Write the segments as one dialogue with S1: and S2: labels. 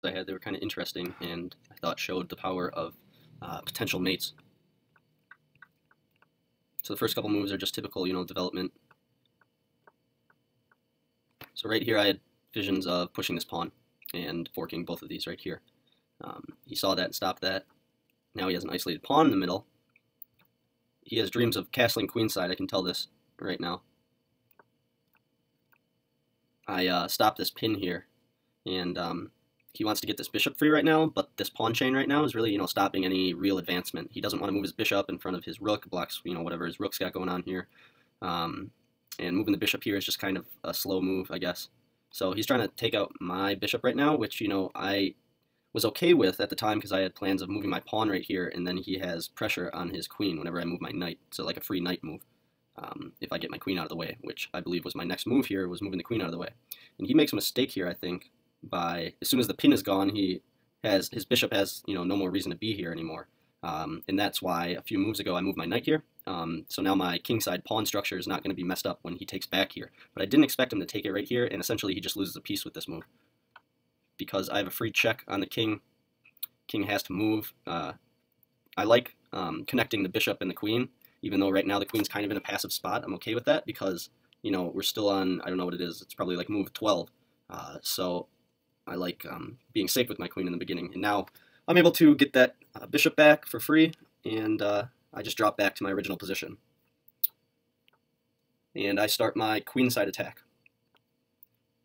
S1: I had. They were kind of interesting, and I thought showed the power of potential mates. So the first couple moves are just typical, development. So right here I had visions of pushing this pawn and forking both of these right here. He saw that and stopped that. Now he has an isolated pawn in the middle. He has dreams of castling queenside, I can tell this right now. I stopped this pin here, and he wants to get this bishop free right now, but this pawn chain right now is really, stopping any real advancement. He doesn't want to move his bishop in front of his rook, blocks, whatever his rook's got going on here. And moving the bishop here is just kind of a slow move, I guess. So he's trying to take out my bishop right now, which, I was okay with at the time because I had plans of moving my pawn right here, and then he has pressure on his queen whenever I move my knight, so like a free knight move. If I get my queen out of the way, which I believe was my next move here, was moving the queen out of the way. And he makes a mistake here, I think, by, as soon as the pin is gone, his bishop has, no more reason to be here anymore. And that's why a few moves ago I moved my knight here. So now my kingside pawn structure is not going to be messed up when he takes back here. But I didn't expect him to take it right here, and essentially he just loses a piece with this move. Because I have a free check on the king. King has to move. I like connecting the bishop and the queen, even though right now the queen's kind of in a passive spot. I'm okay with that because, we're still on, I don't know what it is, it's probably like move 12. So I like being safe with my queen in the beginning. And now I'm able to get that bishop back for free, and I just drop back to my original position. And I start my queenside attack.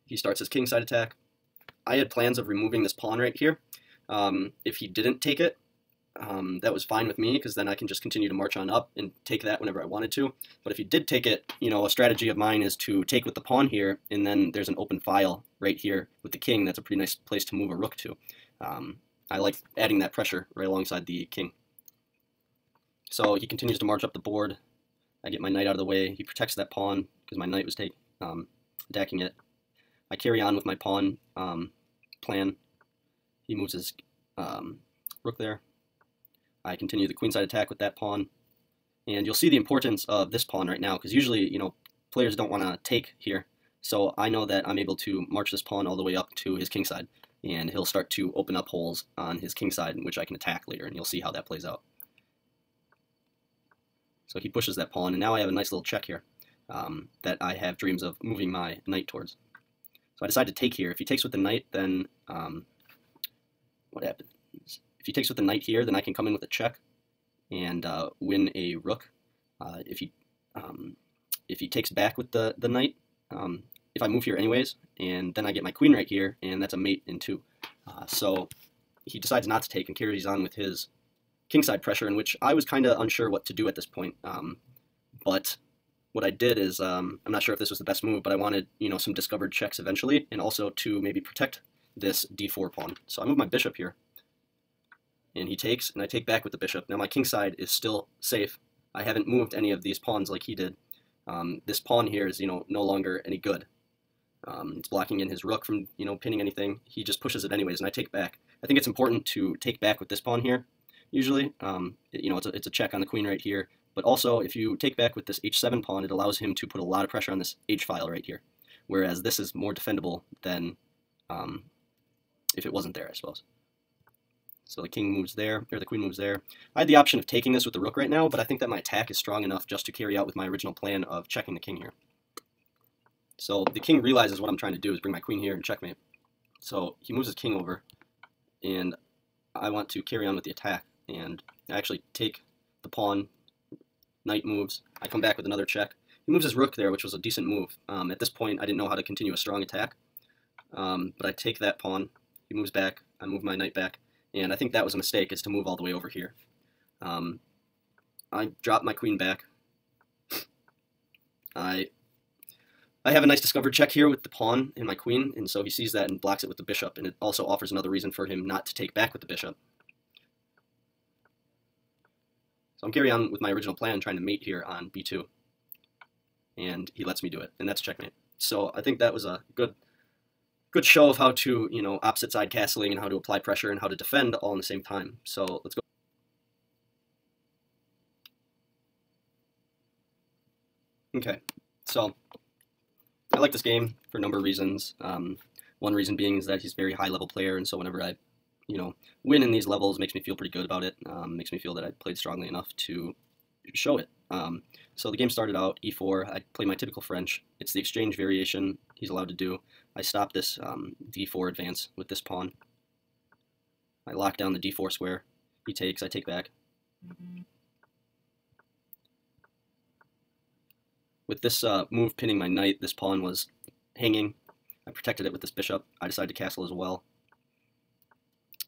S1: He starts his kingside attack. I had plans of removing this pawn right here. If he didn't take it, that was fine with me, because then I can just continue to march on up and take that whenever I wanted to. But if he did take it, a strategy of mine is to take with the pawn here, and then there's an open file right here with the king. That's a pretty nice place to move a rook to. I like adding that pressure right alongside the king. So he continues to march up the board. I get my knight out of the way. He protects that pawn because my knight was attacking it. I carry on with my pawn plan. He moves his rook there. I continue the queenside attack with that pawn. And you'll see the importance of this pawn right now, because usually, players don't want to take here. So I know that I'm able to march this pawn all the way up to his kingside, and he'll start to open up holes on his kingside, which I can attack later, and you'll see how that plays out. So he pushes that pawn, and now I have a nice little check here that I have dreams of moving my knight towards. So I decide to take here. If he takes with the knight, then what happens? If he takes with the knight here, then I can come in with a check and win a rook. If he takes back with the knight, if I move here anyways, and then I get my queen right here, and that's a mate in 2. So he decides not to take and carries on with his kingside pressure, in which I was kind of unsure what to do at this point. But what I did is, I'm not sure if this was the best move, but I wanted, some discovered checks eventually, and also to maybe protect this d4 pawn. So I move my bishop here, and he takes, and I take back with the bishop. Now my kingside is still safe. I haven't moved any of these pawns like he did. This pawn here is, no longer any good. It's blocking in his rook from, pinning anything. He just pushes it anyways, and I take back. I think it's important to take back with this pawn here, usually. It's a check on the queen right here. But also, if you take back with this h7 pawn, it allows him to put a lot of pressure on this h-file right here. Whereas this is more defendable than if it wasn't there, I suppose. So the king moves there, or the queen moves there. I had the option of taking this with the rook right now, but I think that my attack is strong enough just to carry out with my original plan of checking the king here. So the king realizes what I'm trying to do is bring my queen here and checkmate. So he moves his king over, and I want to carry on with the attack. And I actually take the pawn, knight moves, I come back with another check. He moves his rook there, which was a decent move. At this point, I didn't know how to continue a strong attack. But I take that pawn, he moves back, I move my knight back. And I think that was a mistake, is to move all the way over here. I drop my queen back. I have a nice discovered check here with the pawn and my queen, and so he sees that and blocks it with the bishop, and it also offers another reason for him not to take back with the bishop. So I'm carrying on with my original plan, trying to mate here on b2, and he lets me do it, and that's checkmate. So I think that was a good show of how to, opposite side castling and how to apply pressure and how to defend all in the same time. So let's go. Okay, so I like this game for a number of reasons. One reason being is that he's a very high level player, and so whenever I, win in these levels, makes me feel pretty good about it. Makes me feel that I played strongly enough to show it. So the game started out e4. I played my typical French. It's the exchange variation he's allowed to do. I stop this d4 advance with this pawn. I lock down the d4 square. He takes, I take back. With this move pinning my knight, this pawn was hanging. I protected it with this bishop. I decided to castle as well.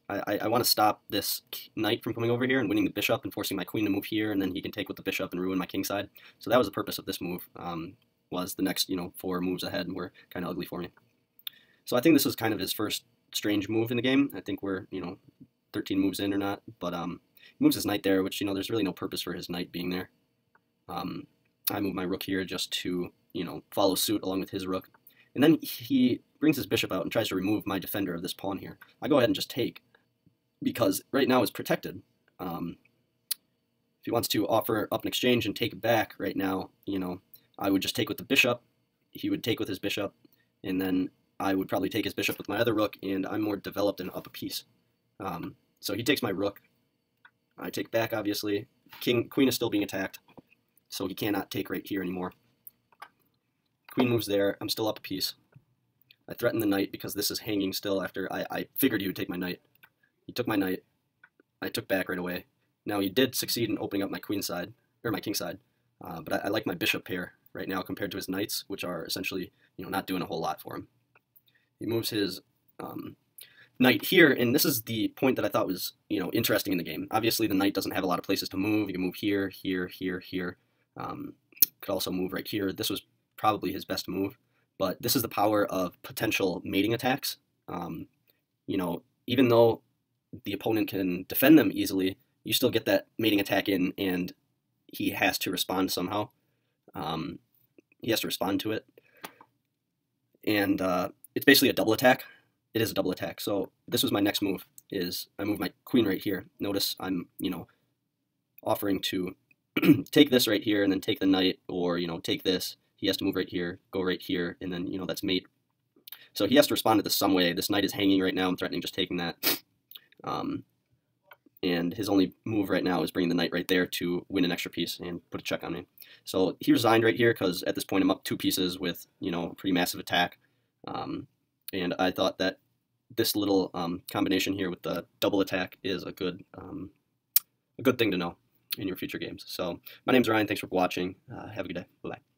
S1: I want to stop this knight from coming over here and winning the bishop and forcing my queen to move here, and then he can take with the bishop and ruin my king side. So that was the purpose of this move, was the next 4 moves ahead were kind of ugly for me. So I think this was kind of his first strange move in the game. I think we're 13 moves in or not, but he moves his knight there, which there's really no purpose for his knight being there. I move my rook here just to follow suit along with his rook, and then he brings his bishop out and tries to remove my defender of this pawn here. I go ahead and just take, because right now it's protected. If he wants to offer up an exchange and take it back right now, I would just take with the bishop, he would take with his bishop, and then I would probably take his bishop with my other rook, and I'm more developed and up a piece. So he takes my rook, I take back obviously, queen is still being attacked, so he cannot take right here anymore. Queen moves there, I'm still up a piece. I threaten the knight because this is hanging still after I figured he would take my knight. He took my knight. I took back right away. Now he did succeed in opening up my queen side, or my king side, but I like my bishop pair right now compared to his knights, which are essentially not doing a whole lot for him. He moves his knight here, and this is the point that I thought was interesting in the game. Obviously the knight doesn't have a lot of places to move. He can move here, here, here, here. Could also move right here. This was probably his best move, but this is the power of potential mating attacks. Even though the opponent can defend them easily, you still get that mating attack in, and he has to respond somehow. He has to respond to it, and it's basically a double attack. It is a double attack. So this was my next move, is I move my queen right here. Notice I'm, offering to take this right here and then take the knight, or, take this. He has to move right here, go right here, and then, that's mate. So he has to respond to this some way. This knight is hanging right now. I'm threatening just taking that. And his only move right now is bringing the knight right there to win an extra piece and put a check on me. So he resigned right here because at this point I'm up 2 pieces with, a pretty massive attack. And I thought that this little combination here with the double attack is a good thing to know in your future games. So my name's Ryan. Thanks for watching. Have a good day. Bye-bye.